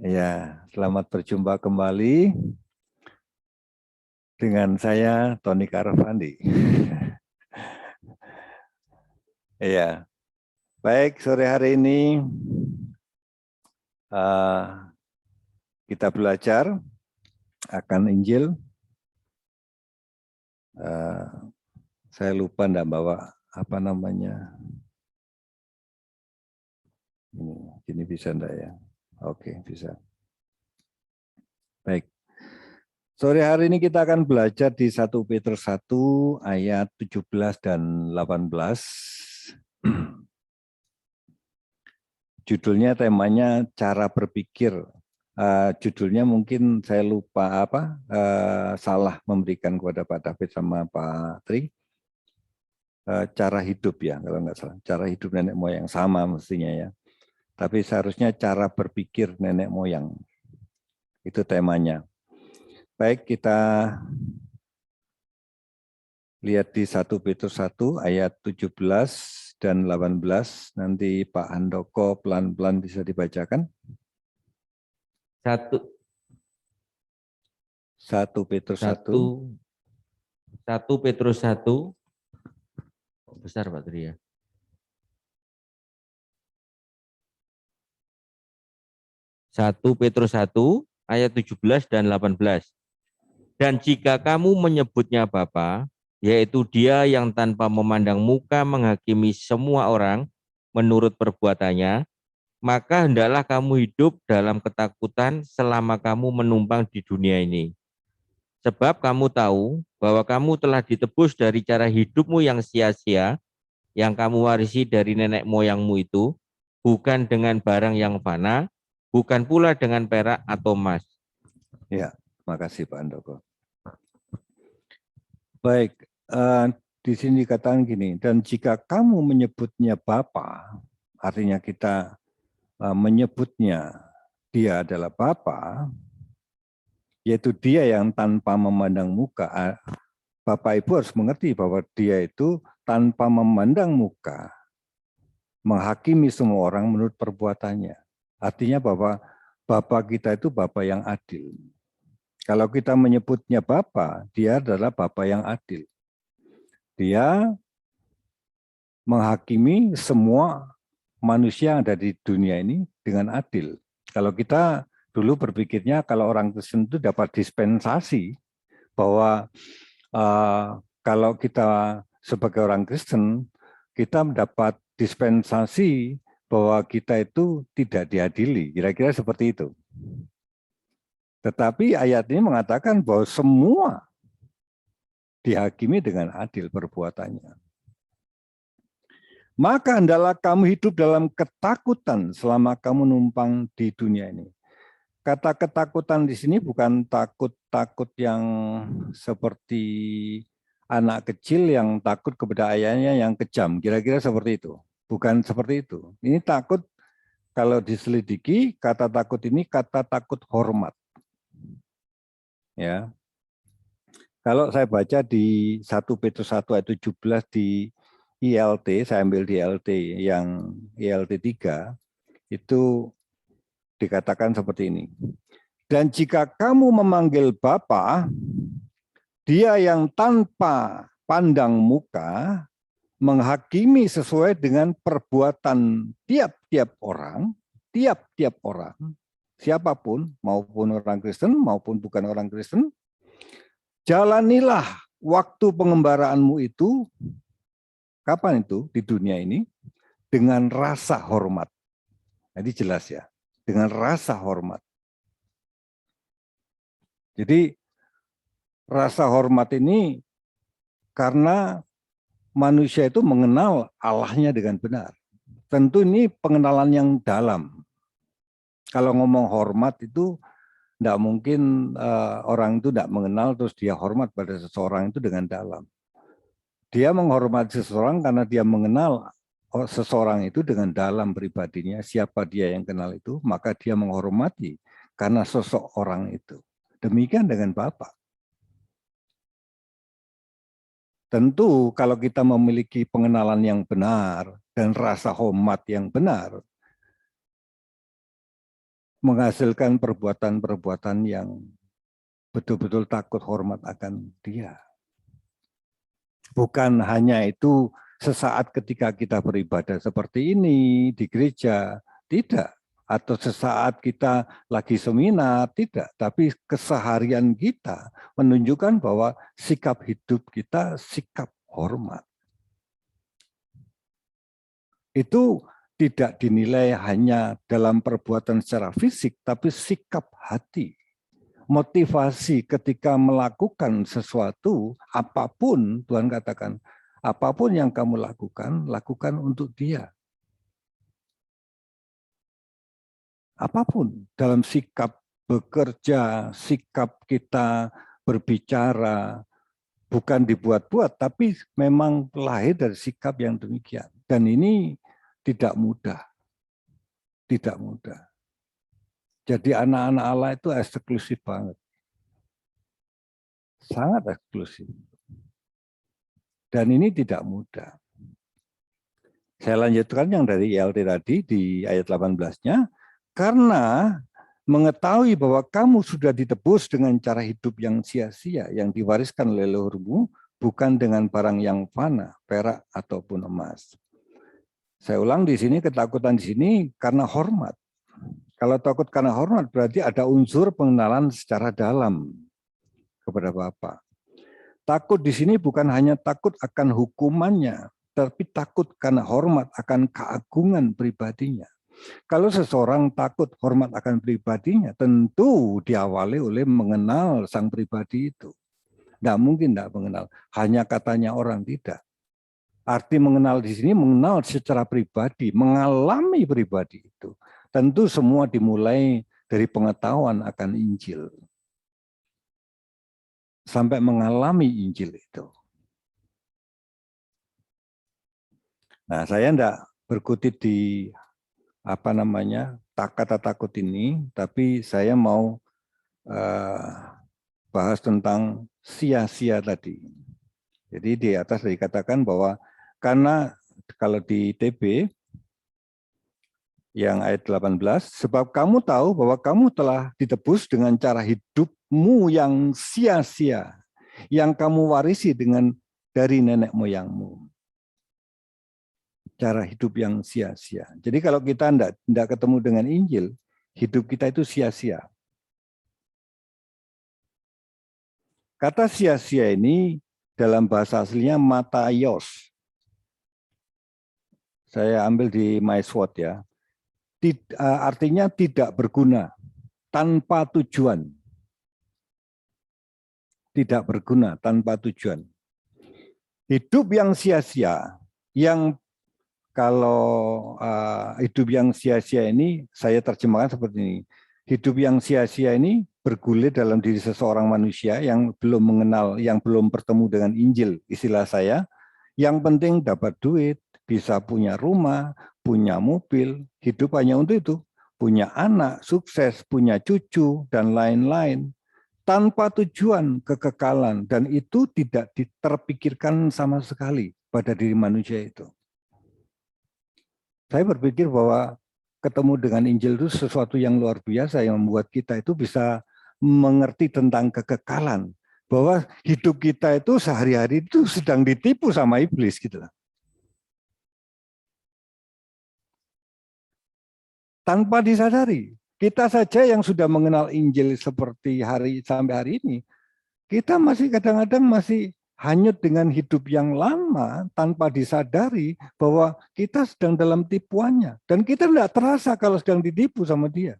Ya, selamat berjumpa kembali dengan saya Tony Karvandi. Iya, baik, sore hari ini kita belajar akan Injil. Saya lupa enggak bawa apa namanya. Ini bisa enggak ya? Oke, bisa. Baik. Sore hari ini kita akan belajar di 1 Petrus 1 ayat 17 dan 18. Judulnya, temanya cara berpikir. Judulnya mungkin saya lupa salah memberikan kepada Pak David sama Pak Tri. Cara hidup ya, kalau nggak salah. Cara hidup nenek moyang sama mestinya ya. Tapi seharusnya cara berpikir nenek moyang. Itu temanya. Baik, kita lihat di 1 Petrus 1 ayat 17 dan 18. Nanti Pak Handoko pelan-pelan bisa dibacakan. 1 Petrus 1. 1 Petrus 1. Besar Pak Tri ya. 1 Petrus 1 ayat 17 dan 18. Dan jika kamu menyebutnya Bapa, yaitu Dia yang tanpa memandang muka menghakimi semua orang menurut perbuatannya, maka hendaklah kamu hidup dalam ketakutan selama kamu menumpang di dunia ini. Sebab kamu tahu bahwa kamu telah ditebus dari cara hidupmu yang sia-sia, yang kamu warisi dari nenek moyangmu itu, bukan dengan barang yang fana, bukan pula dengan perak atau emas. Ya, makasih Pak Handoko. Baik, di sini dikatakan gini, dan jika kamu menyebutnya Bapa, artinya kita menyebutnya Dia adalah Bapa, yaitu Dia yang tanpa memandang muka. Bapak Ibu harus mengerti bahwa Dia itu tanpa memandang muka, menghakimi semua orang menurut perbuatannya. Artinya bahwa Bapa kita itu Bapa yang adil. Kalau kita menyebutnya Bapa, Dia adalah Bapa yang adil. Dia menghakimi semua manusia yang ada di dunia ini dengan adil. Kalau kita dulu berpikirnya kalau orang Kristen itu dapat dispensasi, bahwa kalau kita sebagai orang Kristen, kita mendapat dispensasi bahwa kita itu tidak diadili, kira-kira seperti itu. Tetapi ayat ini mengatakan bahwa semua dihakimi dengan adil perbuatannya. Maka hendaklah kamu hidup dalam ketakutan selama kamu numpang di dunia ini. Kata ketakutan di sini bukan takut yang seperti anak kecil yang takut kepada ayahnya yang kejam, kira-kira seperti itu. Bukan seperti itu. Ini takut, kalau diselidiki, kata takut ini kata takut hormat. Ya. Kalau saya baca di 1 Petrus 1 ayat 17 di ILT, saya ambil di ILT yang ILT 3, itu dikatakan seperti ini. Dan jika kamu memanggil Bapa, Dia yang tanpa pandang muka menghakimi sesuai dengan perbuatan tiap-tiap orang, siapapun, maupun orang Kristen maupun bukan orang Kristen, jalanilah waktu pengembaraanmu itu, kapan itu di dunia ini, dengan rasa hormat. Jadi jelas ya, dengan rasa hormat. Jadi rasa hormat ini karena manusia itu mengenal Allahnya dengan benar. Tentu ini pengenalan yang dalam. Kalau ngomong hormat itu tidak mungkin orang itu tidak mengenal terus dia hormat pada seseorang itu dengan dalam. Dia menghormati seseorang karena dia mengenal seseorang itu dengan dalam pribadinya, siapa dia yang kenal itu, maka dia menghormati karena sosok orang itu. Demikian dengan Bapa. Tentu kalau kita memiliki pengenalan yang benar dan rasa hormat yang benar, menghasilkan perbuatan-perbuatan yang betul-betul takut hormat akan dia. Bukan hanya itu sesaat ketika kita beribadah seperti ini di gereja, tidak. Atau sesaat kita lagi seminar, tidak. Tapi keseharian kita menunjukkan bahwa sikap hidup kita sikap hormat. Itu tidak dinilai hanya dalam perbuatan secara fisik, tapi sikap hati. Motivasi ketika melakukan sesuatu, apapun, Tuhan katakan, apapun yang kamu lakukan, lakukan untuk Dia. Apapun, dalam sikap bekerja, sikap kita berbicara, bukan dibuat-buat, tapi memang lahir dari sikap yang demikian. Dan ini tidak mudah. Tidak mudah. Jadi anak-anak Allah itu eksklusif banget. Sangat eksklusif. Dan ini tidak mudah. Saya lanjutkan yang dari ILT tadi di ayat 18-nya. Karena mengetahui bahwa kamu sudah ditebus dengan cara hidup yang sia-sia, yang diwariskan oleh leluhurmu, bukan dengan barang yang fana, perak ataupun emas. Saya ulang di sini, ketakutan di sini karena hormat. Kalau takut karena hormat berarti ada unsur pengenalan secara dalam kepada Bapa. Takut di sini bukan hanya takut akan hukumannya, tapi takut karena hormat akan keagungan pribadinya. Kalau seseorang takut hormat akan pribadinya, tentu diawali oleh mengenal sang pribadi itu. Tidak mungkin tidak mengenal, hanya katanya orang tidak. Arti mengenal di sini mengenal secara pribadi, mengalami pribadi itu. Tentu semua dimulai dari pengetahuan akan Injil. Sampai mengalami Injil itu. Nah, saya tidak berkutit di kata takut ini, tapi saya mau bahas tentang sia-sia tadi. Jadi di atas dikatakan bahwa karena kalau di TB yang ayat 18, sebab kamu tahu bahwa kamu telah ditebus dengan cara hidupmu yang sia-sia, yang kamu warisi dari nenek moyangmu. Cara hidup yang sia-sia. Jadi kalau kita tidak ketemu dengan Injil, hidup kita itu sia-sia. Kata sia-sia ini dalam bahasa aslinya mataios. Saya ambil di MySWOT ya. Artinya tidak berguna, tanpa tujuan. Tidak berguna, tanpa tujuan. Hidup yang sia-sia, yang kalau hidup yang sia-sia ini, saya terjemahkan seperti ini. Hidup yang sia-sia ini bergulir dalam diri seseorang manusia yang belum mengenal, yang belum bertemu dengan Injil, istilah saya. Yang penting dapat duit, bisa punya rumah, punya mobil, hidup hanya untuk itu. Punya anak, sukses, punya cucu, dan lain-lain. Tanpa tujuan kekekalan, dan itu tidak terpikirkan sama sekali pada diri manusia itu. Saya berpikir bahwa ketemu dengan Injil itu sesuatu yang luar biasa yang membuat kita itu bisa mengerti tentang kekekalan. Bahwa hidup kita itu sehari-hari itu sedang ditipu sama iblis gitu. Tanpa disadari, kita saja yang sudah mengenal Injil seperti sampai hari ini, kita masih kadang-kadang masih hanyut dengan hidup yang lama tanpa disadari bahwa kita sedang dalam tipuannya. Dan kita tidak terasa kalau sedang ditipu sama dia.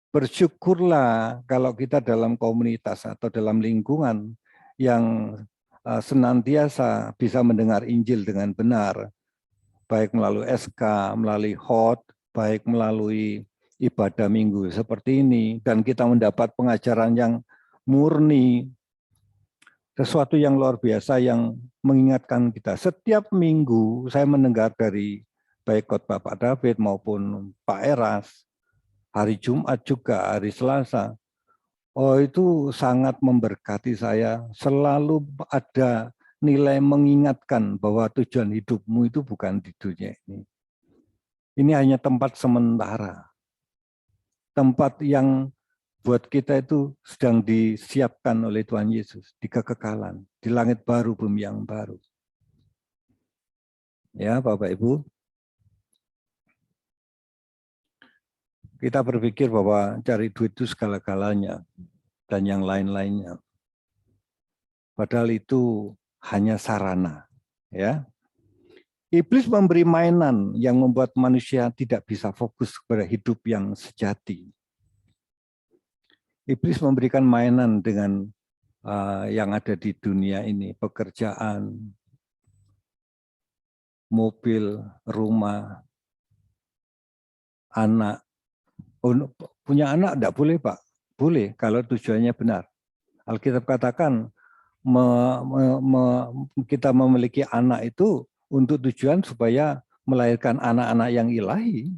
Bersyukurlah kalau kita dalam komunitas atau dalam lingkungan yang senantiasa bisa mendengar Injil dengan benar, baik melalui SK, melalui HOT, baik melalui ibadah minggu seperti ini, dan kita mendapat pengajaran yang murni, sesuatu yang luar biasa yang mengingatkan kita. Setiap minggu saya mendengar dari baik khotbah Pak David maupun Pak Eras, hari Jumat juga, hari Selasa. Oh, itu sangat memberkati saya. Selalu ada nilai mengingatkan bahwa tujuan hidupmu itu bukan di dunia ini. Ini hanya tempat sementara. Tempat yang buat kita itu sedang disiapkan oleh Tuhan Yesus di kekekalan, di langit baru, bumi yang baru. Ya, Bapak Ibu. Kita berpikir bahwa cari duit itu segala-galanya dan yang lain-lainnya. Padahal itu hanya sarana, ya. Iblis memberi mainan yang membuat manusia tidak bisa fokus pada hidup yang sejati. Iblis memberikan mainan dengan yang ada di dunia ini, pekerjaan, mobil, rumah, anak. Punya anak enggak boleh, Pak? Boleh kalau tujuannya benar. Alkitab katakan kita memiliki anak itu untuk tujuan supaya melahirkan anak-anak yang ilahi.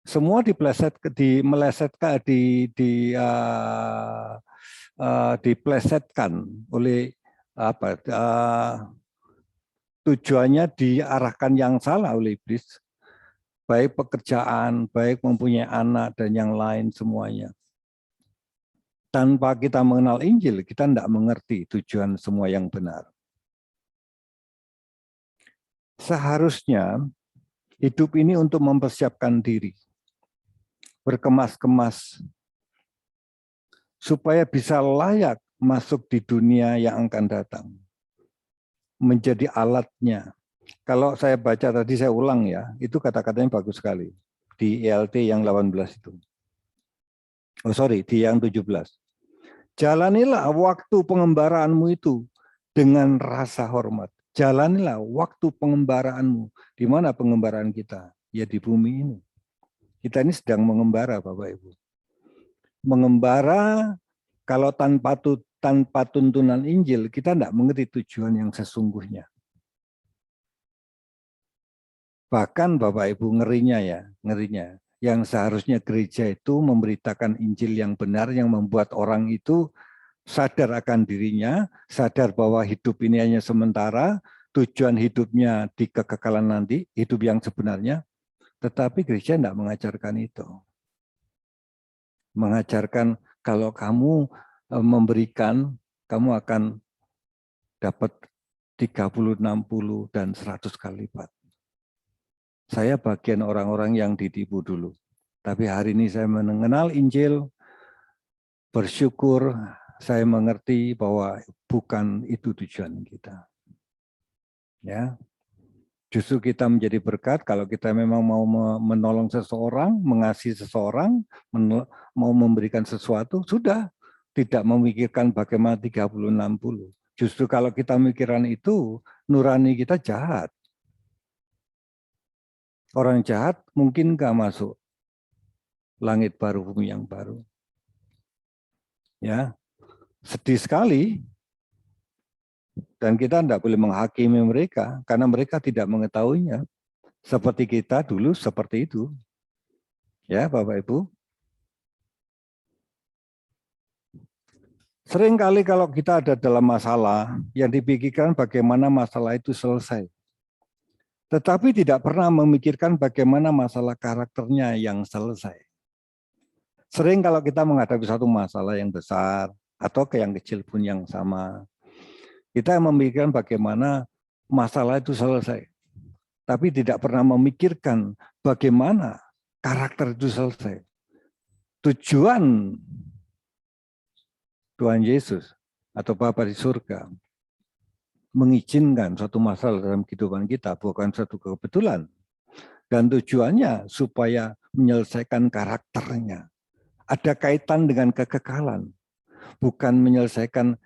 Semua diplesetkan oleh tujuannya diarahkan yang salah oleh iblis, baik pekerjaan, baik mempunyai anak dan yang lain semuanya. Tanpa kita mengenal Injil, kita tidak mengerti tujuan semua yang benar. Seharusnya hidup ini untuk mempersiapkan diri, berkemas-kemas, supaya bisa layak masuk di dunia yang akan datang. Menjadi alatnya. Kalau saya baca tadi, saya ulang ya, itu kata-katanya bagus sekali. Di ELT yang 18 itu. Oh sorry, di yang 17. Jalanilah waktu pengembaraanmu itu dengan rasa hormat. Jalanilah waktu pengembaraanmu. Di mana pengembaraan kita? Ya di bumi ini. Kita ini sedang mengembara, Bapak Ibu. Mengembara kalau tanpa tuntunan Injil, kita tidak mengerti tujuan yang sesungguhnya. Bahkan Bapak Ibu ngerinya. Yang seharusnya gereja itu memberitakan Injil yang benar yang membuat orang itu sadar akan dirinya, sadar bahwa hidup ini hanya sementara, tujuan hidupnya di kekekalan nanti, hidup yang sebenarnya, tetapi gereja tidak mengajarkan itu. Mengajarkan kalau kamu memberikan, kamu akan dapat 30, 60, dan 100 kali lipat. Saya bagian orang-orang yang ditipu dulu. Tapi hari ini saya mengenal Injil, bersyukur saya mengerti bahwa bukan itu tujuan kita. Ya, justru kita menjadi berkat kalau kita memang mau menolong seseorang, mengasihi seseorang, mau memberikan sesuatu, sudah tidak memikirkan bagaimana 30, 60. Justru kalau kita mikiran itu, nurani kita jahat. Orang jahat mungkin nggak masuk langit baru, bumi yang baru. Ya, sedih sekali. Dan kita tidak boleh menghakimi mereka karena mereka tidak mengetahuinya. Seperti kita dulu seperti itu. Ya, Bapak Ibu. Seringkali kalau kita ada dalam masalah, yang dipikirkan bagaimana masalah itu selesai. Tetapi tidak pernah memikirkan bagaimana masalah karakternya yang selesai. Sering kalau kita menghadapi satu masalah yang besar, atau ke yang kecil pun yang sama, kita memikirkan bagaimana masalah itu selesai. Tapi tidak pernah memikirkan bagaimana karakter itu selesai. Tujuan Tuhan Yesus atau Bapa di surga mengizinkan suatu masalah dalam kehidupan kita, bukan suatu kebetulan. Dan tujuannya supaya menyelesaikan karakternya. Ada kaitan dengan kekekalan, bukan menyelesaikan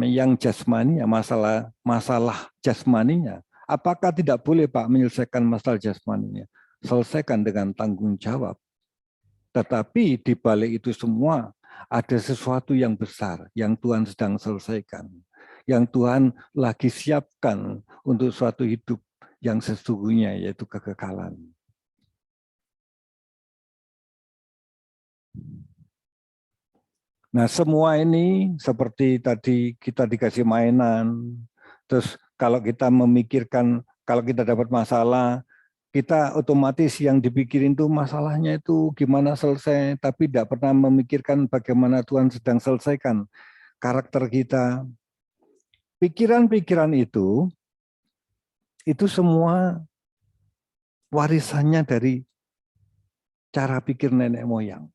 yang jasmaninya, masalah jasmaninya. Apakah tidak boleh Pak menyelesaikan masalah jasmaninya? Selesaikan dengan tanggung jawab. Tetapi di balik itu semua ada sesuatu yang besar yang Tuhan sedang selesaikan. Yang Tuhan lagi siapkan untuk suatu hidup yang sesungguhnya, yaitu kekekalan. Nah, semua ini seperti tadi kita dikasih mainan, terus kalau kita memikirkan, kalau kita dapat masalah, kita otomatis yang dipikirin tuh masalahnya itu gimana selesai, tapi tidak pernah memikirkan bagaimana Tuhan sedang selesaikan karakter kita. Pikiran-pikiran itu semua warisannya dari cara pikir nenek moyang.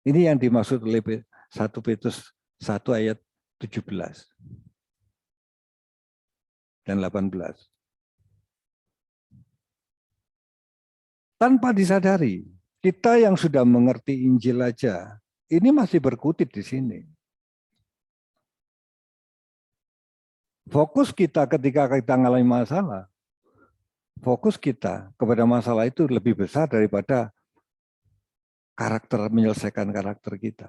Ini yang dimaksud oleh 1 Petrus 1 ayat 17 dan 18. Tanpa disadari, kita yang sudah mengerti Injil aja, ini masih berkutit di sini. Fokus kita ketika kita mengalami masalah, fokus kita kepada masalah itu lebih besar daripada menyelesaikan karakter kita.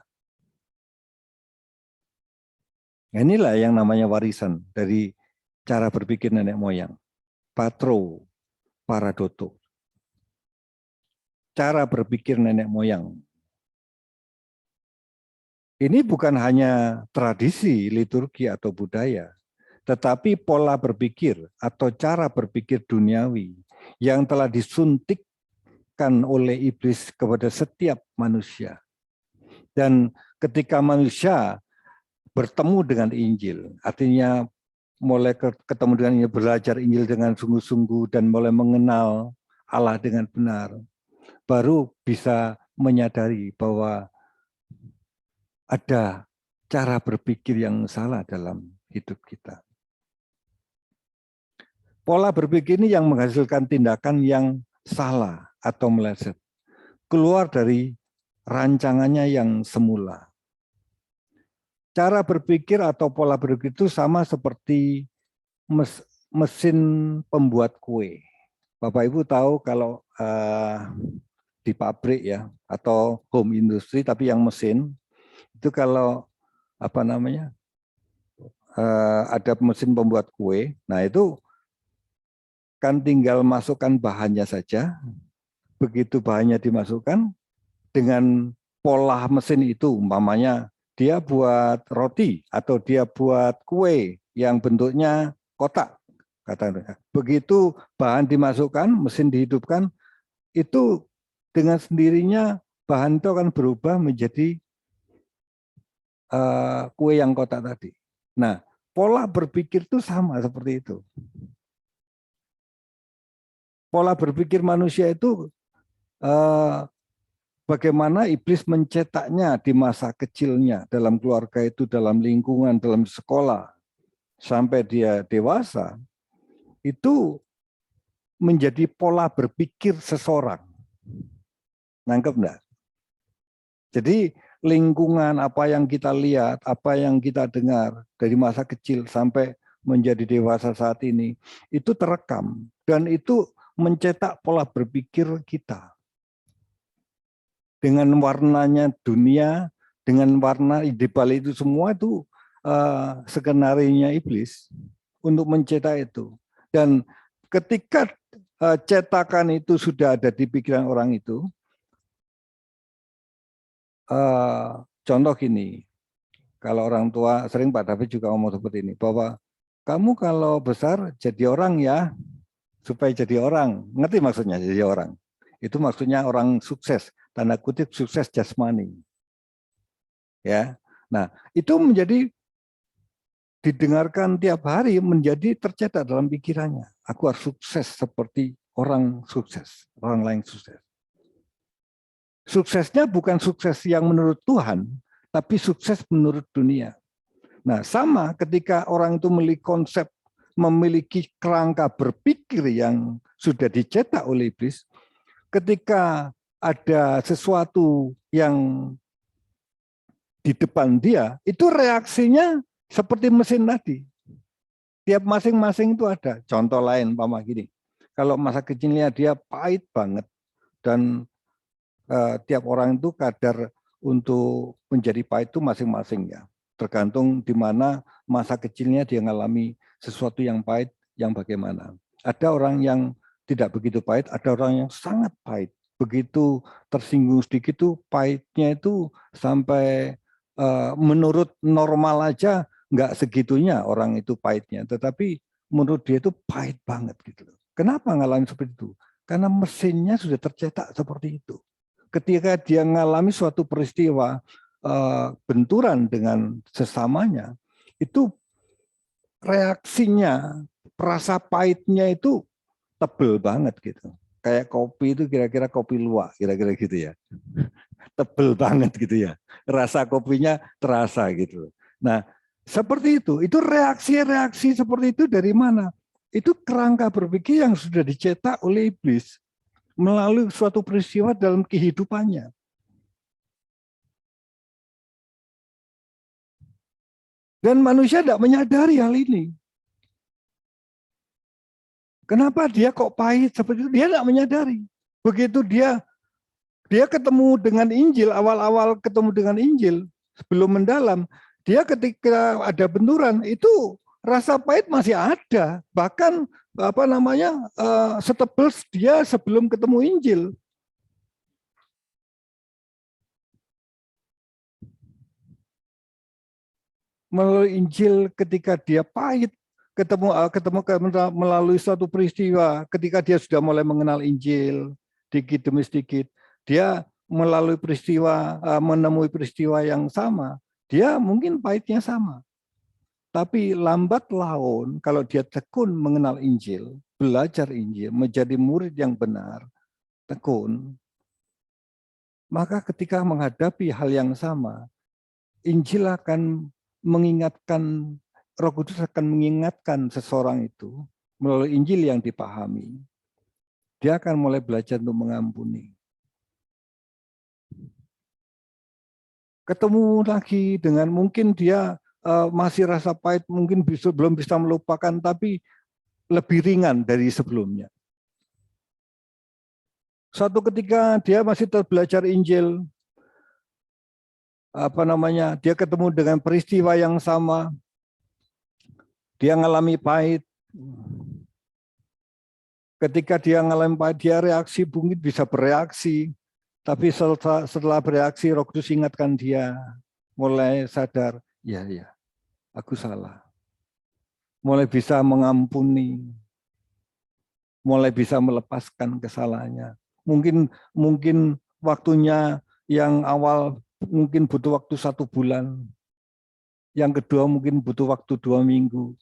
Inilah yang namanya warisan dari cara berpikir nenek moyang. Patro paradoto. Cara berpikir nenek moyang. Ini bukan hanya tradisi, liturgi, atau budaya, tetapi pola berpikir atau cara berpikir duniawi yang telah disuntik oleh iblis kepada setiap manusia. Dan ketika manusia bertemu dengan Injil, artinya mulai ketemu dengan Injil, belajar Injil dengan sungguh-sungguh dan mulai mengenal Allah dengan benar, baru bisa menyadari bahwa ada cara berpikir yang salah dalam hidup kita. Pola berpikir ini yang menghasilkan tindakan yang salah atau meleset, keluar dari rancangannya yang semula. Cara berpikir atau pola berpikir itu sama seperti mesin pembuat kue. Bapak Ibu tahu kalau di pabrik ya atau home industry, tapi yang mesin itu kalau ada mesin pembuat kue, nah itu kan tinggal masukkan bahannya saja. Begitu bahannya dimasukkan, dengan pola mesin itu, umpamanya dia buat roti atau dia buat kue yang bentuknya kotak, katanya. Begitu bahan dimasukkan, mesin dihidupkan, itu dengan sendirinya bahan itu akan berubah menjadi kue yang kotak tadi. Nah, pola berpikir itu sama seperti itu. Pola berpikir manusia itu bagaimana iblis mencetaknya di masa kecilnya, dalam keluarga itu, dalam lingkungan, dalam sekolah, sampai dia dewasa, itu menjadi pola berpikir seseorang. Nangkep enggak? Jadi lingkungan, apa yang kita lihat, apa yang kita dengar dari masa kecil sampai menjadi dewasa saat ini, itu terekam dan itu mencetak pola berpikir kita. Dengan warnanya dunia, dengan warna di balik itu semua itu skenario-nya iblis untuk mencetak itu. Dan ketika cetakan itu sudah ada di pikiran orang itu, contoh gini, kalau orang tua, sering Pak David juga ngomong seperti ini, bahwa kamu kalau besar jadi orang ya, supaya jadi orang. Ngerti maksudnya jadi orang? Itu maksudnya orang sukses, tanda kutip sukses jasmani. Ya. Nah, itu menjadi didengarkan tiap hari, menjadi tercetak dalam pikirannya. Aku harus sukses seperti orang sukses, orang lain sukses. Suksesnya bukan sukses yang menurut Tuhan, tapi sukses menurut dunia. Nah, sama ketika orang itu memiliki kerangka berpikir yang sudah dicetak oleh iblis, ketika ada sesuatu yang di depan dia, itu reaksinya seperti mesin tadi. Tiap masing-masing itu ada. Contoh lain, Pama gini, kalau masa kecilnya dia pahit banget, dan tiap orang itu kadar untuk menjadi pahit itu masing-masing ya. Tergantung di mana masa kecilnya dia mengalami sesuatu yang pahit, yang bagaimana. Ada orang yang tidak begitu pahit, ada orang yang sangat pahit. Begitu tersinggung sedikit tuh pahitnya itu sampai menurut normal aja nggak segitunya orang itu pahitnya, tetapi menurut dia itu pahit banget gitu loh. Kenapa ngalamin seperti itu? Karena mesinnya sudah tercetak seperti itu. Ketika dia mengalami suatu peristiwa benturan dengan sesamanya, itu reaksinya, rasa pahitnya itu tebel banget gitu. Kayak kopi itu kira-kira kopi luwak, kira-kira gitu ya. Tebel banget gitu ya. Rasa kopinya terasa gitu. Nah, seperti itu reaksi-reaksi seperti itu dari mana? Itu kerangka berpikir yang sudah dicetak oleh iblis melalui suatu peristiwa dalam kehidupannya. Dan manusia tidak menyadari hal ini. Kenapa dia kok pahit seperti itu? Dia tidak menyadari. Begitu dia ketemu dengan Injil, awal-awal ketemu dengan Injil, sebelum mendalam, dia ketika ada benturan itu rasa pahit masih ada, bahkan setebel dia sebelum ketemu Injil. Melalui Injil ketika dia pahit, ketemu melalui suatu peristiwa, ketika dia sudah mulai mengenal Injil, sedikit demi sedikit, dia melalui peristiwa, menemui peristiwa yang sama, dia mungkin pahitnya sama. Tapi lambat laun, kalau dia tekun mengenal Injil, belajar Injil, menjadi murid yang benar, tekun, maka ketika menghadapi hal yang sama, Injil akan mengingatkan, Roh Kudus akan mengingatkan seseorang itu melalui Injil yang dipahami. Dia akan mulai belajar untuk mengampuni. Ketemu lagi dengan mungkin dia masih rasa pahit, mungkin belum bisa melupakan, tapi lebih ringan dari sebelumnya. Suatu ketika dia masih belajar Injil, dia ketemu dengan peristiwa yang sama, dia mengalami pahit. Ketika dia mengalami pahit, dia reaksi mungkin bisa bereaksi, tapi setelah bereaksi, Roh Kudus ingatkan dia, mulai sadar, ya, aku salah. Mulai bisa mengampuni, mulai bisa melepaskan kesalahannya. Mungkin waktunya yang awal mungkin butuh waktu 1 bulan, yang kedua mungkin butuh waktu 2 minggu,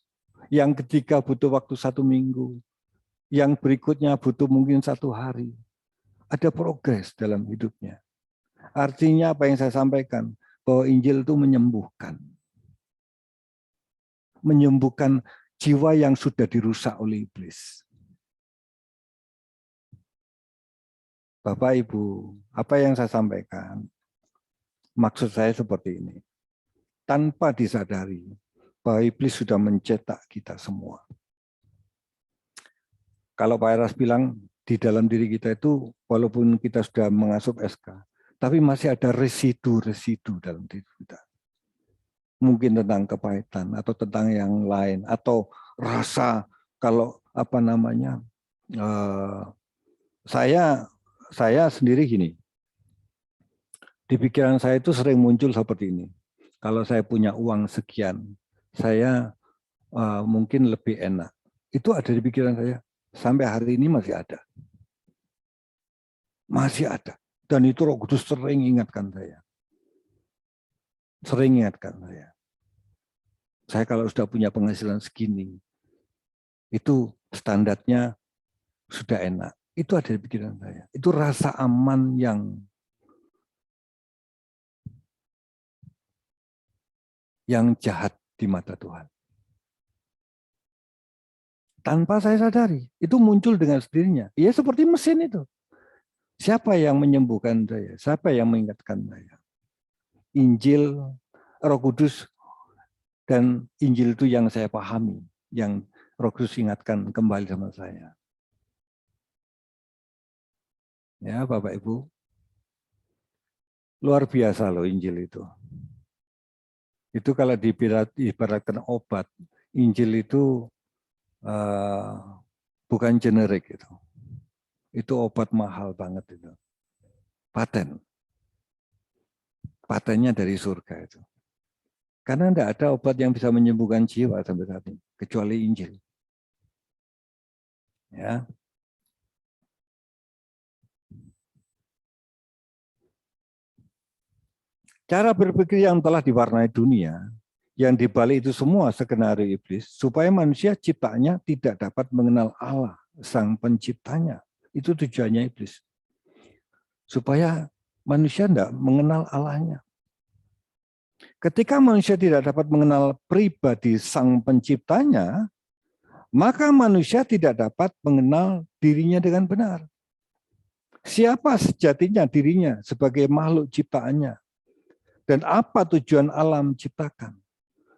yang ketiga butuh waktu 1 minggu, yang berikutnya butuh mungkin 1 hari. Ada progres dalam hidupnya. Artinya apa yang saya sampaikan, bahwa Injil itu menyembuhkan. Menyembuhkan jiwa yang sudah dirusak oleh iblis. Bapak, Ibu, apa yang saya sampaikan, maksud saya seperti ini. Tanpa disadari bahwa iblis sudah mencetak kita semua. Kalau Pak Eras bilang, di dalam diri kita itu, walaupun kita sudah mengasup SK, tapi masih ada residu-residu dalam diri kita. Mungkin tentang kepahitan, atau tentang yang lain, atau rasa, kalau saya sendiri gini, di pikiran saya itu sering muncul seperti ini. Kalau saya punya uang sekian, saya mungkin lebih enak. Itu ada di pikiran saya. Sampai hari ini masih ada. Masih ada. Dan itu Roh Kudus sering ingatkan saya. Sering ingatkan saya. Saya kalau sudah punya penghasilan segini, itu standarnya sudah enak. Itu ada di pikiran saya. Itu rasa aman yang jahat di mata Tuhan. Tanpa saya sadari, itu muncul dengan sendirinya. Ya seperti mesin itu. Siapa yang menyembuhkan saya? Siapa yang mengingatkan saya? Injil, Roh Kudus, dan Injil itu yang saya pahami, yang Roh Kudus ingatkan kembali sama saya. Ya, Bapak Ibu, luar biasa loh Injil itu. Itu kalau diibaratkan obat, Injil itu bukan generik itu. Itu obat mahal banget itu. Patennya dari surga itu. Karena tidak ada obat yang bisa menyembuhkan jiwa sampai saat ini, kecuali Injil. Ya. Cara berpikir yang telah diwarnai dunia, yang dibalik itu semua skenario iblis, supaya manusia ciptaannya tidak dapat mengenal Allah, Sang Penciptanya. Itu tujuannya iblis. Supaya manusia tidak mengenal Allahnya. Ketika manusia tidak dapat mengenal pribadi Sang Penciptanya, maka manusia tidak dapat mengenal dirinya dengan benar. Siapa sejatinya dirinya sebagai makhluk ciptaannya? Dan apa tujuan alam ciptakan?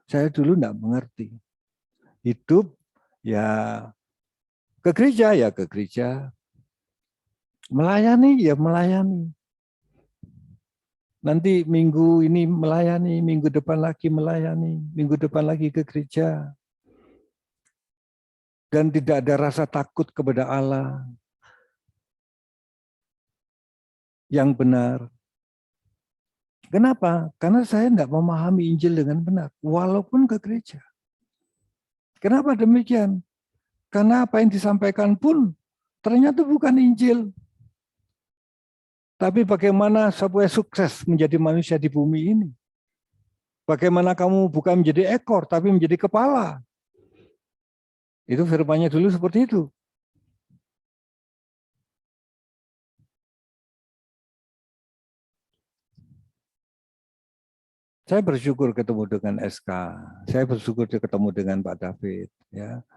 Saya dulu tidak mengerti. Hidup ya ke gereja. Melayani ya melayani. Nanti minggu ini melayani, minggu depan lagi melayani, minggu depan lagi ke gereja. Dan tidak ada rasa takut kepada Allah yang benar. Kenapa? Karena saya tidak memahami Injil dengan benar, walaupun ke gereja. Kenapa demikian? Karena apa yang disampaikan pun ternyata bukan Injil. Tapi bagaimana supaya sukses menjadi manusia di bumi ini? Bagaimana kamu bukan menjadi ekor, tapi menjadi kepala? Itu firman-Nya dulu seperti itu. Saya bersyukur ketemu dengan SK, saya bersyukur ketemu dengan Pak David. Ya,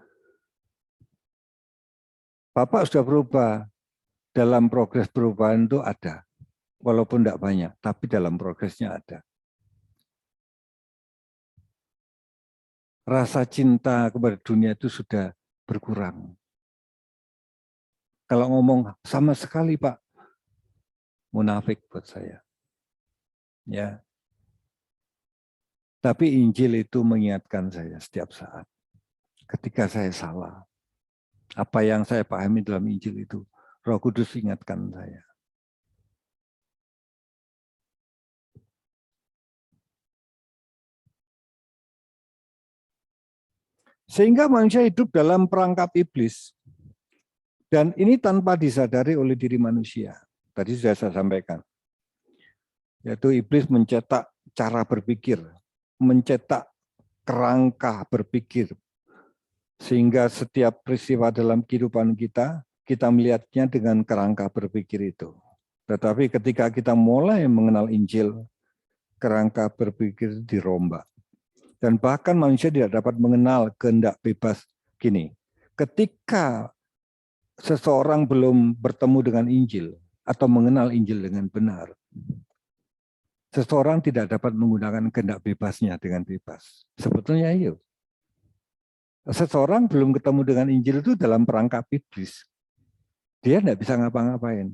Bapak sudah berubah, dalam progres perubahan itu ada, walaupun tidak banyak, tapi dalam progresnya ada. Rasa cinta kepada dunia itu sudah berkurang. Kalau ngomong sama sekali Pak, munafik buat saya. Ya. Tapi Injil itu mengingatkan saya setiap saat. Ketika saya salah, apa yang saya pahami dalam Injil itu, Roh Kudus ingatkan saya. Sehingga manusia hidup dalam perangkap iblis. Dan ini tanpa disadari oleh diri manusia. Tadi sudah saya sampaikan. Yaitu iblis mencetak cara berpikir, mencetak kerangka berpikir. Sehingga setiap peristiwa dalam kehidupan kita melihatnya dengan kerangka berpikir itu. Tetapi ketika kita mulai mengenal Injil, kerangka berpikir dirombak. Dan bahkan manusia tidak dapat mengenal kehendak bebas. Gini, ketika seseorang belum bertemu dengan Injil atau mengenal Injil dengan benar, seseorang tidak dapat menggunakan kehendak bebasnya dengan bebas. Sebetulnya iya. Seseorang belum ketemu dengan Injil itu dalam perangkap iblis. Dia tidak bisa ngapa-ngapain.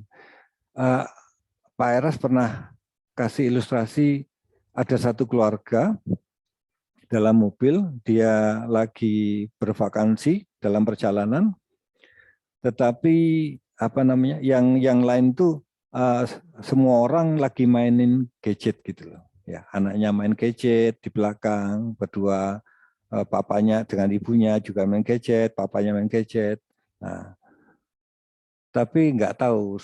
Pak Eras pernah kasih ilustrasi, ada satu keluarga dalam mobil, dia lagi bervakansi dalam perjalanan, tetapi yang lain tuh semua orang lagi mainin gadget gitu loh. Ya, anaknya main gadget di belakang, berdua papanya dengan ibunya juga main gadget, papanya main gadget. Nah, tapi nggak tahu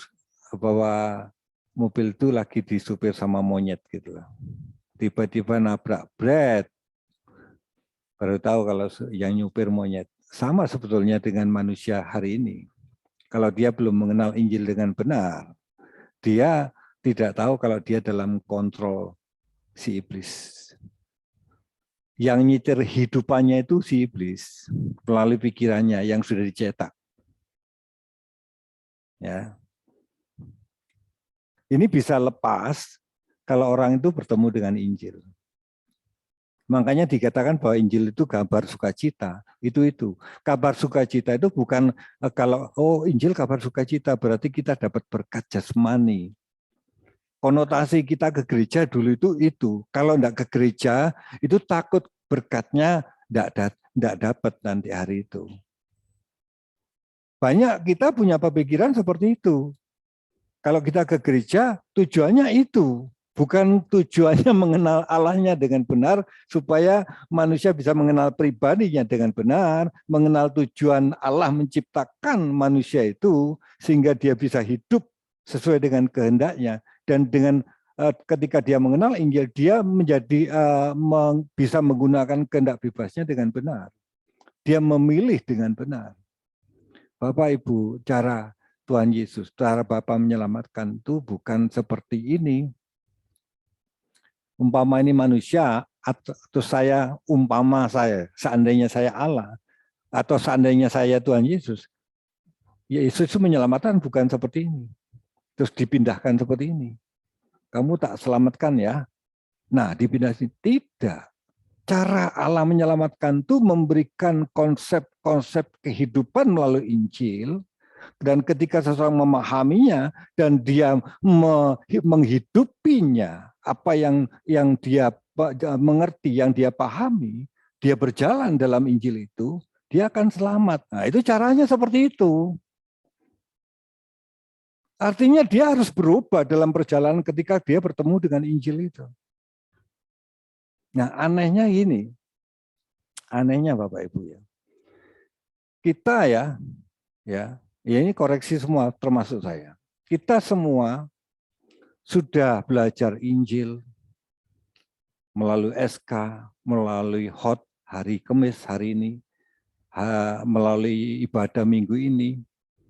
bahwa mobil itu lagi disupir sama monyet gitu loh. Tiba-tiba nabrak, bret. Baru tahu kalau yang nyupir monyet. Sama sebetulnya dengan manusia hari ini. Kalau dia belum mengenal Injil dengan benar, dia tidak tahu kalau dia dalam kontrol si iblis. Yang nyitir hidupannya itu si iblis melalui pikirannya yang sudah dicetak. Ya. Ini bisa lepas kalau orang itu bertemu dengan Injil. Makanya dikatakan bahwa Injil itu kabar sukacita. Itu. Kabar sukacita itu bukan kalau Injil kabar sukacita berarti kita dapat berkat jasmani. Konotasi kita ke gereja dulu itu. Kalau enggak ke gereja itu takut berkatnya enggak dapat nanti hari itu. Banyak kita punya pemikiran seperti itu. Kalau kita ke gereja tujuannya itu. Bukan tujuannya mengenal Allahnya dengan benar supaya manusia bisa mengenal pribadinya dengan benar, mengenal tujuan Allah menciptakan manusia itu sehingga dia bisa hidup sesuai dengan kehendaknya, dan dengan ketika dia mengenal Injil dia menjadi bisa menggunakan kehendak bebasnya dengan benar. Dia memilih dengan benar. Bapak Ibu, cara Tuhan Yesus, cara Bapa menyelamatkan itu bukan seperti ini. Umpama ini manusia, atau seandainya saya Allah, atau seandainya saya Tuhan Yesus, Yesus itu menyelamatkan bukan seperti ini. Terus dipindahkan seperti ini. Kamu tak selamatkan ya. Nah, dipindahkan tidak. Cara Allah menyelamatkan itu memberikan konsep-konsep kehidupan melalui Injil, dan ketika seseorang memahaminya dan dia menghidupinya, apa yang dia mengerti, yang dia pahami, dia berjalan dalam Injil itu, dia akan selamat. Nah, itu caranya seperti itu. Artinya dia harus berubah dalam perjalanan ketika dia bertemu dengan Injil itu. Nah, anehnya gini. Anehnya Bapak Ibu ya. Kita ya ini koreksi semua termasuk saya. Kita semua sudah belajar Injil melalui SK, melalui HOT hari Kamis hari ini, melalui ibadah minggu ini.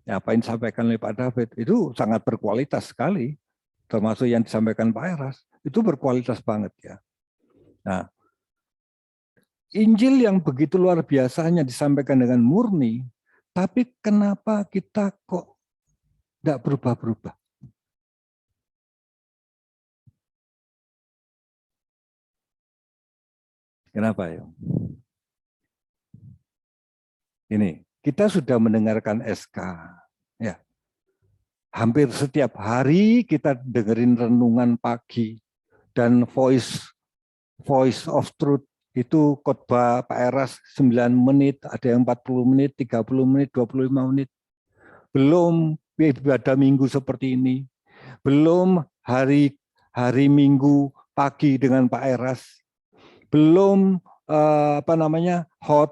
Apa yang disampaikan oleh Pak David itu sangat berkualitas sekali, termasuk yang disampaikan Pak Eras itu berkualitas banget ya. Nah, Injil yang begitu luar biasanya disampaikan dengan murni, tapi kenapa kita kok tidak berubah-berubah? Kenapa ya? Ini, kita sudah mendengarkan SK. Ya. Hampir setiap hari kita dengerin renungan pagi dan voice of truth. Itu khotbah Pak Eras 9 menit, ada yang 40 menit, 30 menit, 25 menit. Belum ibadah minggu seperti ini. Belum hari Minggu pagi dengan Pak Eras. Belum HOT.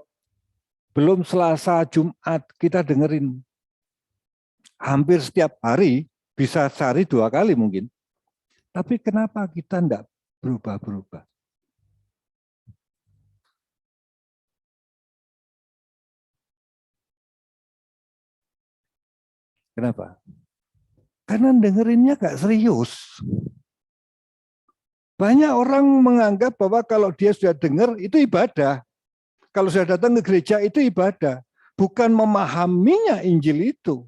Belum Selasa, Jumat kita dengerin. Hampir setiap hari, bisa sehari 2 kali mungkin. Tapi kenapa kita enggak berubah-berubah? Kenapa? Karena dengerinnya nggak serius. Banyak orang menganggap bahwa kalau dia sudah dengar itu ibadah. Kalau sudah datang ke gereja itu ibadah. Bukan memahaminya Injil itu.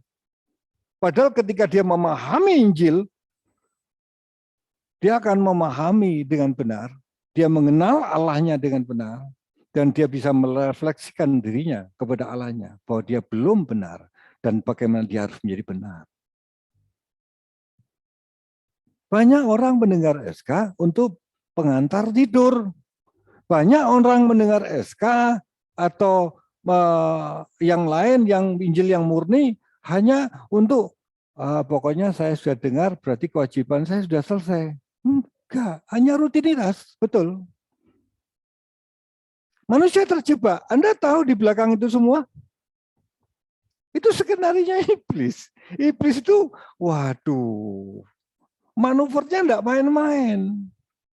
Padahal ketika dia memahami Injil, dia akan memahami dengan benar. Dia mengenal Allahnya dengan benar. Dan dia bisa merefleksikan dirinya kepada Allahnya. Bahwa dia belum benar. Dan bagaimana dia harus menjadi benar. Banyak orang mendengar SK untuk pengantar tidur. Banyak orang mendengar SK atau yang lain, yang Injil yang murni, hanya untuk pokoknya saya sudah dengar, berarti kewajiban saya sudah selesai. Enggak, hanya rutinitas, betul. Manusia terjebak. Anda tahu di belakang itu semua? Itu skenarionya iblis. Iblis itu, waduh, manuvernya enggak main-main.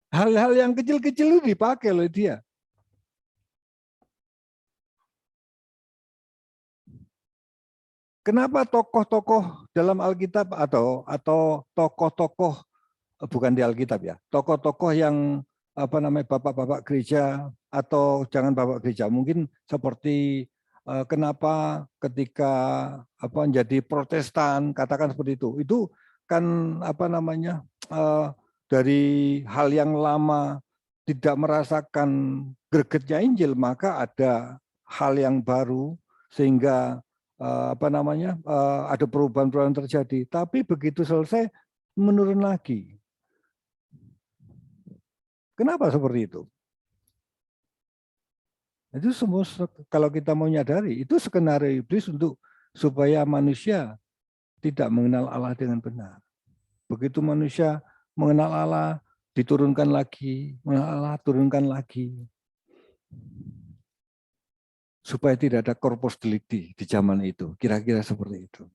Hal-hal yang kecil-kecil itu dipakai oleh dia. Kenapa tokoh-tokoh dalam Alkitab atau tokoh-tokoh bukan di Alkitab ya, tokoh-tokoh yang bapak-bapak gereja atau jangan bapak gereja, mungkin seperti kenapa ketika menjadi Protestan, katakan seperti itu kan dari hal yang lama tidak merasakan gregetnya Injil, maka ada hal yang baru sehingga ada perubahan-perubahan terjadi. Tapi begitu selesai menurun lagi. Kenapa seperti itu? Itu semua kalau kita mau nyadari, itu skenario iblis untuk supaya manusia tidak mengenal Allah dengan benar. Begitu manusia mengenal Allah, diturunkan lagi, Allah turunkan lagi. Supaya tidak ada corpus delicti di zaman itu. Kira-kira seperti itu.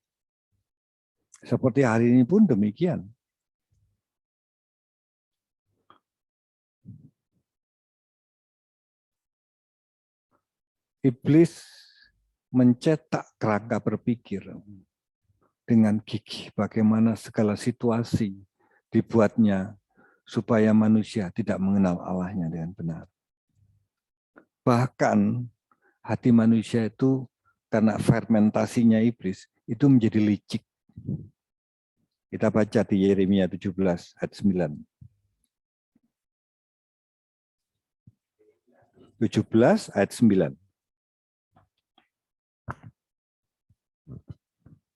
Seperti hari ini pun demikian. Iblis mencetak kerangka berpikir dengan gigih bagaimana segala situasi dibuatnya supaya manusia tidak mengenal Allahnya dengan benar. Bahkan hati manusia itu karena fermentasinya iblis itu menjadi licik. Kita baca di Yeremia 17 ayat 9. 17 ayat 9.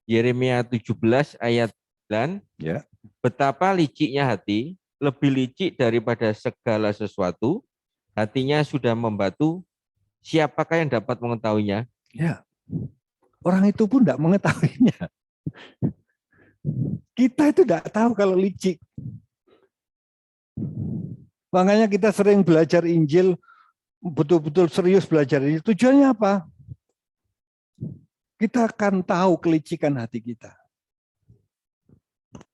Yeremia 17 ayat 9. Ya. Betapa liciknya hati, lebih licik daripada segala sesuatu. Hatinya sudah membatu, siapakah yang dapat mengetahuinya? Ya. Orang itu pun tidak mengetahuinya. Kita itu tidak tahu kalau licik. Makanya kita sering belajar Injil, betul-betul serius belajar Injil. Tujuannya apa? Kita akan tahu kelicikan hati kita.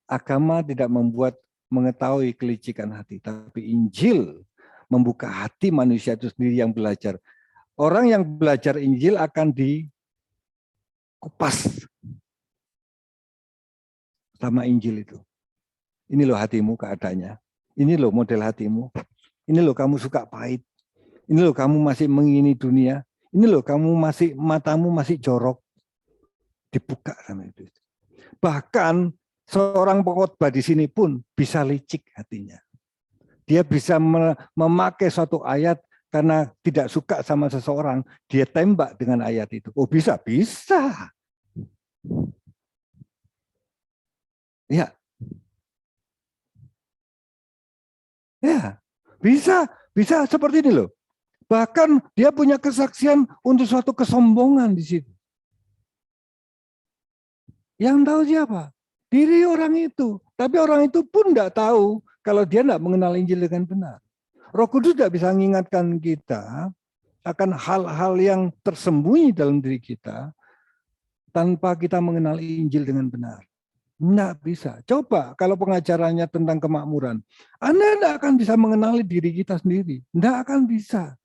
Agama tidak membuat mengetahui kelicikan hati, tapi Injil membuka hati manusia itu sendiri yang belajar. Orang yang belajar Injil akan dikupas sama Injil itu. Ini loh hatimu keadaannya. Ini loh model hatimu. Ini loh kamu suka pahit. Ini loh kamu masih mengingini dunia. Ini loh kamu masih matamu masih jorok. Dibuka sama itu. Bahkan seorang pengkhotbah di sini pun bisa licik hatinya. Dia bisa memakai suatu ayat karena tidak suka sama seseorang, dia tembak dengan ayat itu. Oh bisa, bisa. Ya. Ya, bisa seperti ini loh. Bahkan dia punya kesaksian untuk suatu kesombongan di situ. Yang tahu siapa? Diri orang itu. Tapi orang itu pun tidak tahu kalau dia tidak mengenal Injil dengan benar. Roh Kudus tidak bisa mengingatkan kita akan hal-hal yang tersembunyi dalam diri kita tanpa kita mengenal Injil dengan benar. Tidak bisa. Coba kalau pengajarannya tentang kemakmuran. Anda tidak akan bisa mengenali diri kita sendiri. Tidak akan bisa.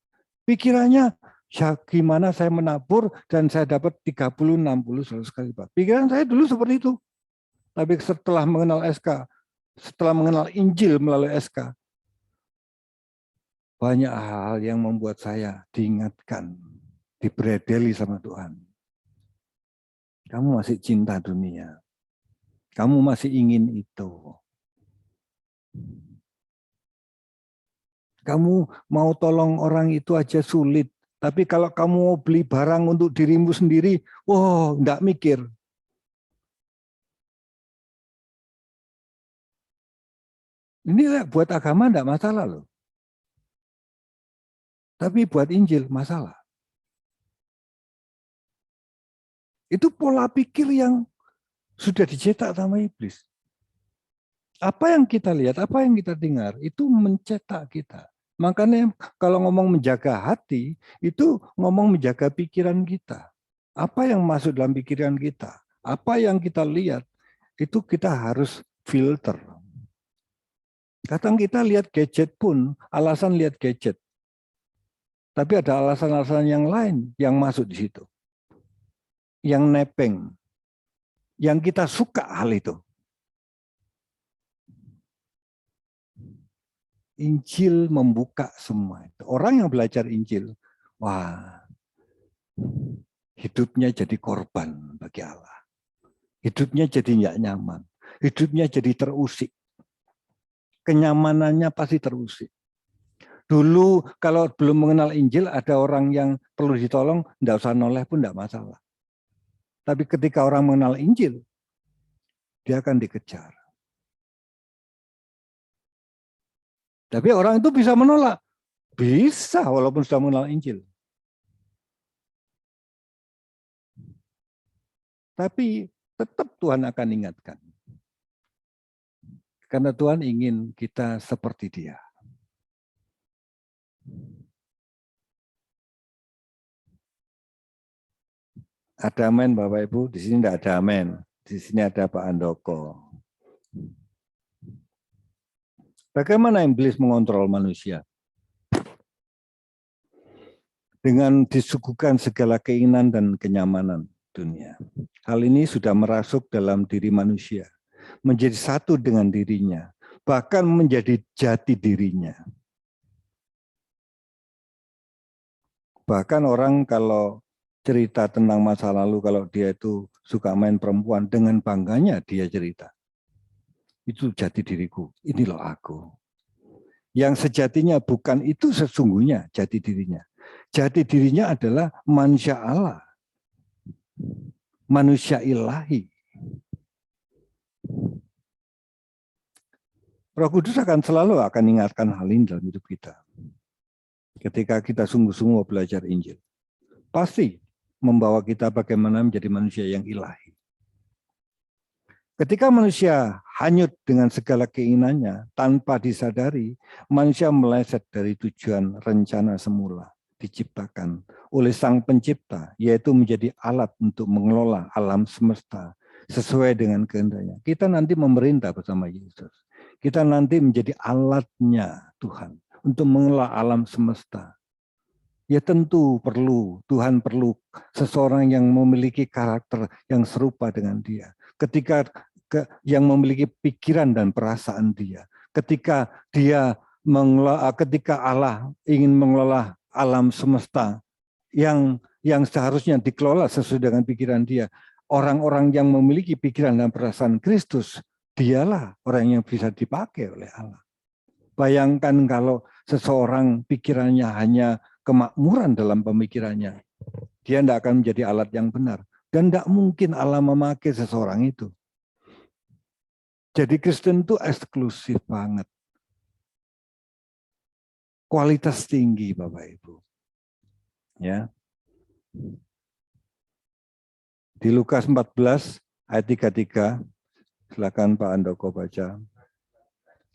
Pikirannya, ya gimana saya menabur dan saya dapat 30, 60, 100 kali lipat. Pikiran saya dulu seperti itu. Tapi setelah mengenal SK, setelah mengenal Injil melalui SK, banyak hal yang membuat saya diingatkan, dibredeli sama Tuhan. Kamu masih cinta dunia. Kamu masih ingin itu. Kamu mau tolong orang itu aja sulit. Tapi kalau kamu mau beli barang untuk dirimu sendiri, wah, enggak mikir. Ini buat agama enggak masalah loh. Tapi buat Injil masalah. Itu pola pikir yang sudah dicetak sama iblis. Apa yang kita lihat, apa yang kita dengar, itu mencetak kita. Makanya kalau ngomong menjaga hati, itu ngomong menjaga pikiran kita. Apa yang masuk dalam pikiran kita, apa yang kita lihat, itu kita harus filter. Kadang kita lihat gadget pun, alasan lihat gadget. Tapi ada alasan-alasan yang lain yang masuk di situ. Yang nepeng. Yang kita suka hal itu. Injil membuka semua itu. Orang yang belajar Injil, wah, hidupnya jadi korban bagi Allah. Hidupnya jadi nggak nyaman. Hidupnya jadi terusik. Kenyamanannya pasti terusik. Dulu kalau belum mengenal Injil, ada orang yang perlu ditolong, nggak usah noleh pun nggak masalah. Tapi ketika orang mengenal Injil, dia akan dikejar. Tapi orang itu bisa menolak. Bisa walaupun sudah mengenal Injil. Tapi tetap Tuhan akan ingatkan. Karena Tuhan ingin kita seperti Dia. Ada amin Bapak Ibu? Di sini tidak ada amin. Di sini ada Pak Andoko. Bagaimana iblis mengontrol manusia? Dengan disuguhkan segala keinginan dan kenyamanan dunia. Hal ini sudah merasuk dalam diri manusia, menjadi satu dengan dirinya, bahkan menjadi jati dirinya. Bahkan orang kalau cerita tentang masa lalu, kalau dia itu suka main perempuan, dengan bangganya dia cerita. Itu jati diriku, ini loh aku. Yang sejatinya bukan itu sesungguhnya jati dirinya. Jati dirinya adalah manusia Allah, manusia ilahi. Roh Kudus akan selalu ingatkan hal ini dalam hidup kita. Ketika kita sungguh-sungguh belajar Injil, pasti membawa kita bagaimana menjadi manusia yang ilahi. Ketika manusia hanyut dengan segala keinginannya tanpa disadari, manusia meleset dari tujuan rencana semula diciptakan oleh Sang Pencipta, yaitu menjadi alat untuk mengelola alam semesta sesuai dengan kehendaknya. Kita nanti memerintah bersama Yesus. Kita nanti menjadi alatnya Tuhan untuk mengelola alam semesta. Ya tentu Tuhan perlu seseorang yang memiliki karakter yang serupa dengan Dia. Ketika yang memiliki pikiran dan perasaan Dia. Ketika Allah ingin mengelola alam semesta yang seharusnya dikelola sesuai dengan pikiran Dia. Orang-orang yang memiliki pikiran dan perasaan Kristus, dialah orang yang bisa dipakai oleh Allah. Bayangkan kalau seseorang pikirannya hanya kemakmuran dalam pemikirannya, dia tidak akan menjadi alat yang benar. Dan tidak mungkin Allah memakai seseorang itu. Jadi Kristen itu eksklusif banget. Kualitas tinggi Bapak Ibu. Ya. Di Lukas 14 ayat 33, silakan Pak Andoko baca.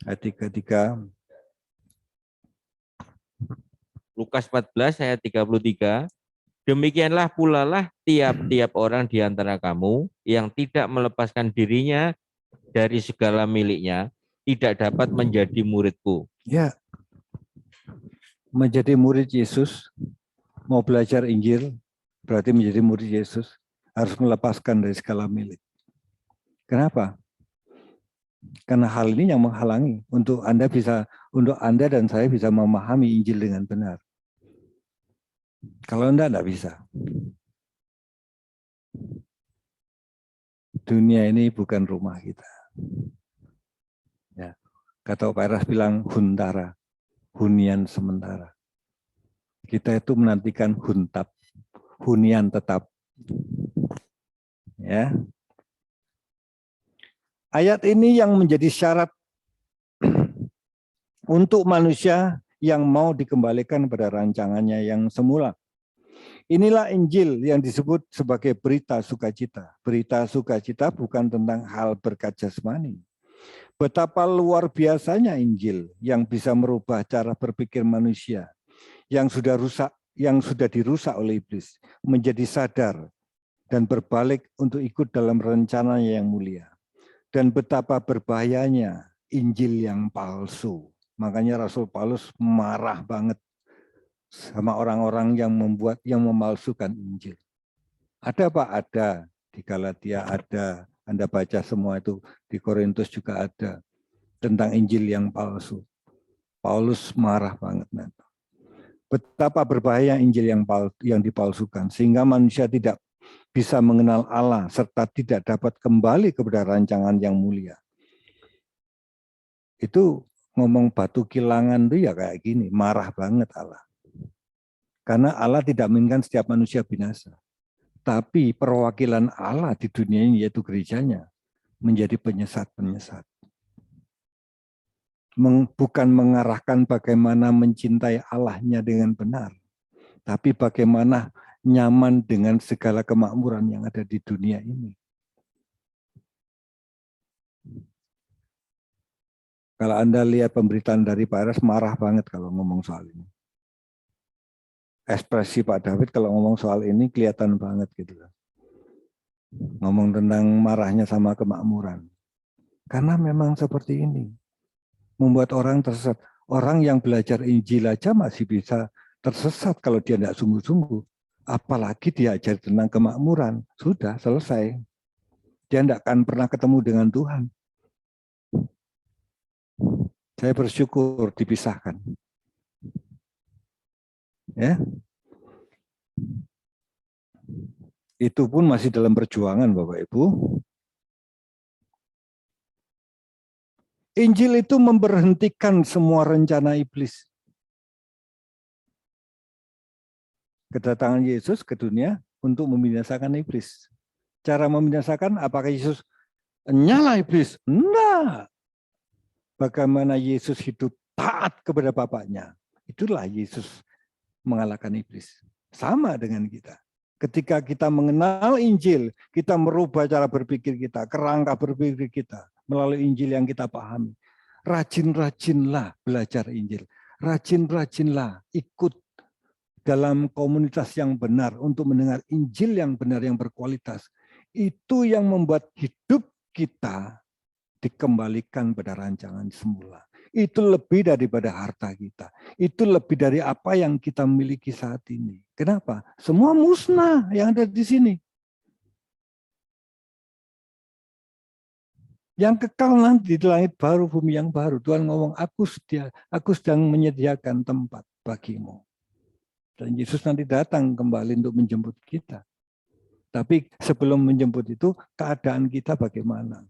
Ayat 33. Lukas 14 ayat 33. Demikianlah pula lah tiap-tiap orang di antara kamu yang tidak melepaskan dirinya dari segala miliknya tidak dapat menjadi muridku. Ya, menjadi murid Yesus, mau belajar Injil, berarti menjadi murid Yesus, harus melepaskan dari segala milik. Kenapa? Karena hal ini yang menghalangi untuk Anda dan saya bisa memahami Injil dengan benar. Kalau Anda tidak bisa. Dunia ini bukan rumah kita. Ya. Kata Pak Eras bilang huntara, hunian sementara. Kita itu menantikan huntap, hunian tetap. Ya. Ayat ini yang menjadi syarat untuk manusia yang mau dikembalikan pada rancangannya yang semula. Inilah Injil yang disebut sebagai berita sukacita. Berita sukacita bukan tentang hal berkat jasmani. Betapa luar biasanya Injil yang bisa merubah cara berpikir manusia yang sudah dirusak oleh iblis menjadi sadar dan berbalik untuk ikut dalam rencananya yang mulia. Dan betapa berbahayanya Injil yang palsu. Makanya Rasul Paulus marah banget sama orang-orang yang memalsukan Injil. Ada Pak? Ada. Di Galatia ada. Anda baca semua itu. Di Korintus juga ada. Tentang Injil yang palsu. Paulus marah banget. Betapa berbahaya Injil yang dipalsukan. Sehingga manusia tidak bisa mengenal Allah serta tidak dapat kembali kepada rancangan yang mulia. Itu ngomong batu kilangan itu ya kayak gini, marah banget Allah. Karena Allah tidak menginginkan setiap manusia binasa. Tapi perwakilan Allah di dunia ini yaitu gerejanya menjadi penyesat-penyesat. Bukan mengarahkan bagaimana mencintai Allahnya dengan benar. Tapi bagaimana nyaman dengan segala kemakmuran yang ada di dunia ini. Kalau Anda lihat pemberitaan dari Pak Eras, marah banget kalau ngomong soal ini. Ekspresi Pak David kalau ngomong soal ini kelihatan banget gitu. Ngomong tentang marahnya sama kemakmuran. Karena memang seperti ini. Membuat orang tersesat. Orang yang belajar Injil aja masih bisa tersesat kalau dia tidak sungguh-sungguh. Apalagi diajar tentang kemakmuran. Sudah selesai. Dia tidak akan pernah ketemu dengan Tuhan. Saya bersyukur dipisahkan. Ya. Itu pun masih dalam perjuangan Bapak Ibu. Injil itu memberhentikan semua rencana iblis. Kedatangan Yesus ke dunia untuk membinasakan iblis. Cara membinasakan, apakah Yesus nyala iblis? Enggak. Bagaimana Yesus hidup taat kepada Bapaknya. Itulah Yesus mengalahkan iblis. Sama dengan kita. Ketika kita mengenal Injil, kita merubah cara berpikir kita, kerangka berpikir kita melalui Injil yang kita pahami. Rajin-rajinlah belajar Injil. Rajin-rajinlah ikut dalam komunitas yang benar untuk mendengar Injil yang benar, yang berkualitas. Itu yang membuat hidup kita dikembalikan pada rancangan semula. Itu lebih daripada harta kita. Itu lebih dari apa yang kita miliki saat ini. Kenapa? Semua musnah yang ada di sini. Yang kekal nanti di langit baru, bumi yang baru. Tuhan ngomong, aku sedang menyediakan tempat bagimu. Dan Yesus nanti datang kembali untuk menjemput kita. Tapi sebelum menjemput itu, keadaan kita bagaimana?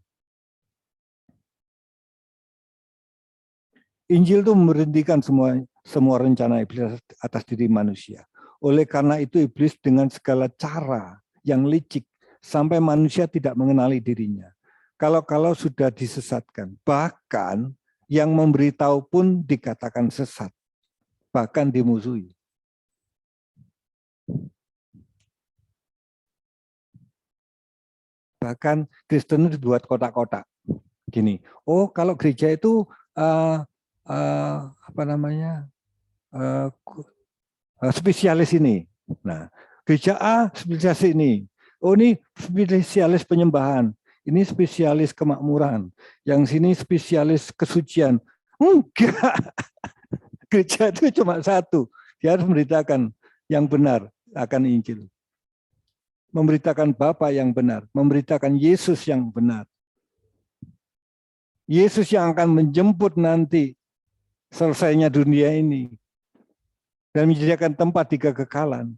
Injil itu memberhentikan semua rencana iblis atas diri manusia. Oleh karena itu iblis dengan segala cara yang licik sampai manusia tidak mengenali dirinya. Kalau sudah disesatkan, bahkan yang memberitahu pun dikatakan sesat, bahkan dimusuhi. Bahkan Kristen itu dibuat kotak-kotak. Gini, oh kalau gereja itu spesialis ini. Nah, gereja A spesialis ini. Oh ini spesialis penyembahan. Ini spesialis kemakmuran. Yang sini spesialis kesucian. Enggak. Gereja itu cuma satu. Dia harus memberitakan yang benar akan Injil. Memberitakan Bapa yang benar. Memberitakan Yesus yang benar. Yesus yang akan menjemput nanti selesainya dunia ini. Dan menyediakan tempat di kekekalan.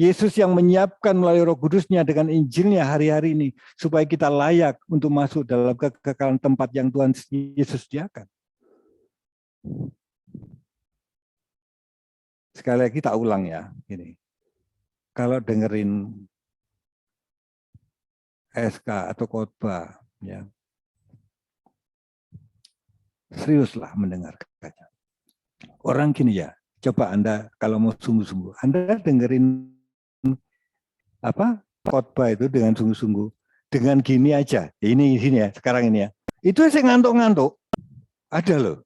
Yesus yang menyiapkan melalui Roh Kudus-Nya dengan Injilnya hari-hari ini supaya kita layak untuk masuk dalam kekekalan tempat yang Tuhan Yesus sediakan. Sekali lagi tak ulang ya, ini. Kalau dengerin SK atau khotbah, ya, seriuslah mendengarkannya. Orang gini ya, coba Anda kalau mau sungguh-sungguh, Anda dengerin khotbah itu dengan sungguh-sungguh, dengan gini aja, ini ya, sekarang ini ya, itu saya ngantuk-ngantuk, ada loh.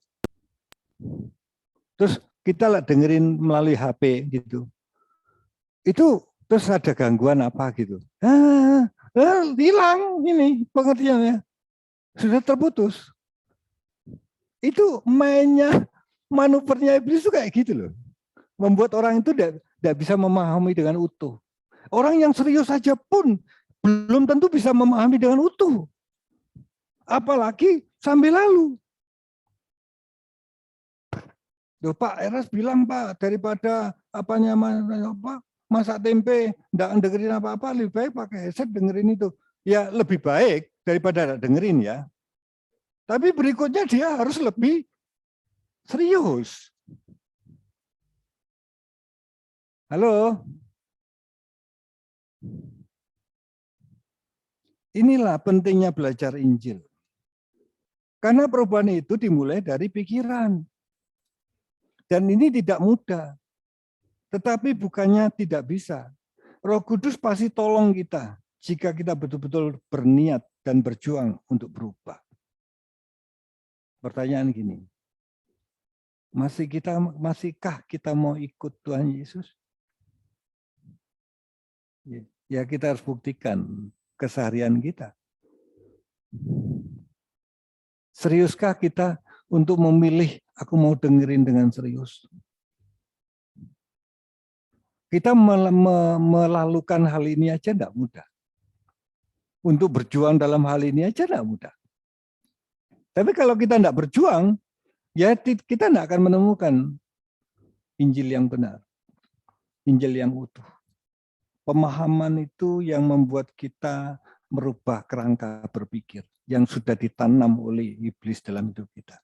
Terus kita lah dengerin melalui HP gitu, itu terus ada gangguan apa gitu, hilang ini pengertiannya, sudah terputus. Itu mainnya, manuvernya iblis itu kayak gitu loh, membuat orang itu tidak bisa memahami dengan utuh. Orang yang serius saja pun belum tentu bisa memahami dengan utuh. Apalagi sambil lalu. Loh, Pak Eras bilang, Pak, daripada masak tempe, enggak dengerin apa-apa, lebih baik pakai headset dengerin itu. Ya lebih baik daripada dengerin ya. Tapi berikutnya dia harus lebih serius. Halo? Inilah pentingnya belajar Injil. Karena perubahan itu dimulai dari pikiran. Dan ini tidak mudah. Tetapi bukannya tidak bisa. Roh Kudus pasti tolong kita jika kita betul-betul berniat dan berjuang untuk berubah. Pertanyaan gini, masihkah kita mau ikut Tuhan Yesus? Ya kita harus buktikan keseharian kita. Seriuskah kita untuk memilih aku mau dengerin dengan serius? Kita melalukan hal ini aja enggak mudah. Untuk berjuang dalam hal ini aja enggak mudah. Tapi kalau kita enggak berjuang, ya kita enggak akan menemukan Injil yang benar. Injil yang utuh. Pemahaman itu yang membuat kita merubah kerangka berpikir yang sudah ditanam oleh iblis dalam hidup kita.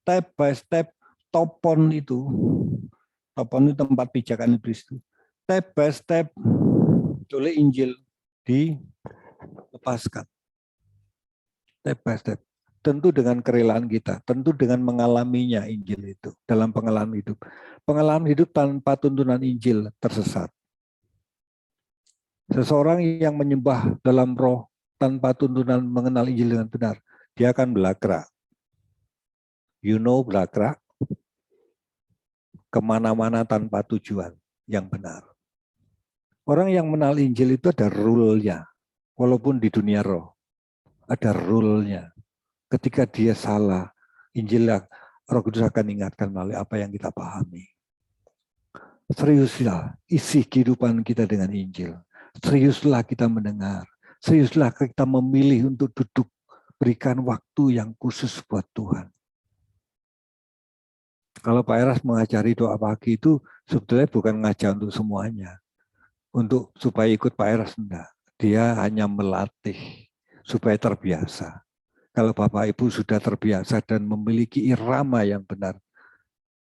Step by step, topon itu tempat pijakan iblis itu. Step by step oleh Injil dilepaskan. Step by step. Tentu dengan kerelaan kita, tentu dengan mengalaminya Injil itu dalam pengalaman hidup. Pengalaman hidup tanpa tuntunan Injil tersesat. Seseorang yang menyembah dalam roh tanpa tuntunan mengenal Injil dengan benar, dia akan belakrak. You know belakrak? Kemana-mana tanpa tujuan yang benar. Orang yang mengenal Injil itu ada rule-nya. Walaupun di dunia roh, ada rule-nya. Ketika dia salah, Injil Roh Kudus akan ingatkan melalui apa yang kita pahami. Seriuslah isi kehidupan kita dengan Injil. Seriuslah kita mendengar. Seriuslah kita memilih untuk duduk. Berikan waktu yang khusus buat Tuhan. Kalau Pak Eras mengajari doa pagi itu sebetulnya bukan ngajak untuk semuanya. Untuk supaya ikut Pak Eras, enggak. Dia hanya melatih supaya terbiasa. Kalau Bapak Ibu sudah terbiasa dan memiliki irama yang benar,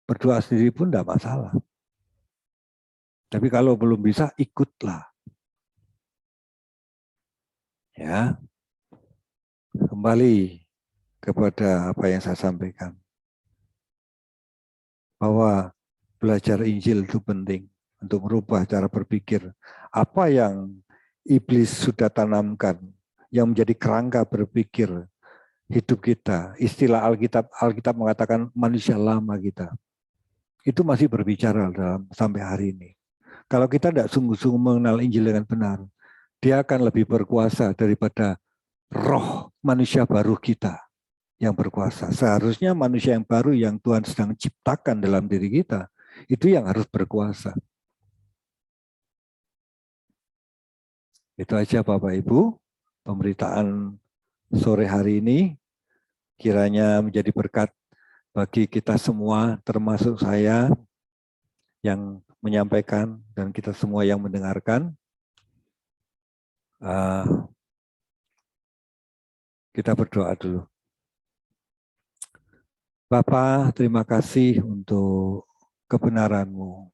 berdoa sendiri pun enggak masalah. Tapi kalau belum bisa, ikutlah. Ya, kembali kepada apa yang saya sampaikan. Bahwa belajar Injil itu penting untuk merubah cara berpikir. Apa yang iblis sudah tanamkan, yang menjadi kerangka berpikir hidup kita, istilah Alkitab mengatakan manusia lama kita, itu masih berbicara sampai hari ini. Kalau kita tidak sungguh-sungguh mengenal Injil dengan benar, dia akan lebih berkuasa daripada roh manusia baru kita yang berkuasa. Seharusnya manusia yang baru yang Tuhan sedang ciptakan dalam diri kita, itu yang harus berkuasa. Itu aja Bapak Ibu, pemberitaan sore hari ini kiranya menjadi berkat bagi kita semua, termasuk saya yang menyampaikan dan kita semua yang mendengarkan. Kita berdoa dulu. Bapa, terima kasih untuk kebenaran-Mu.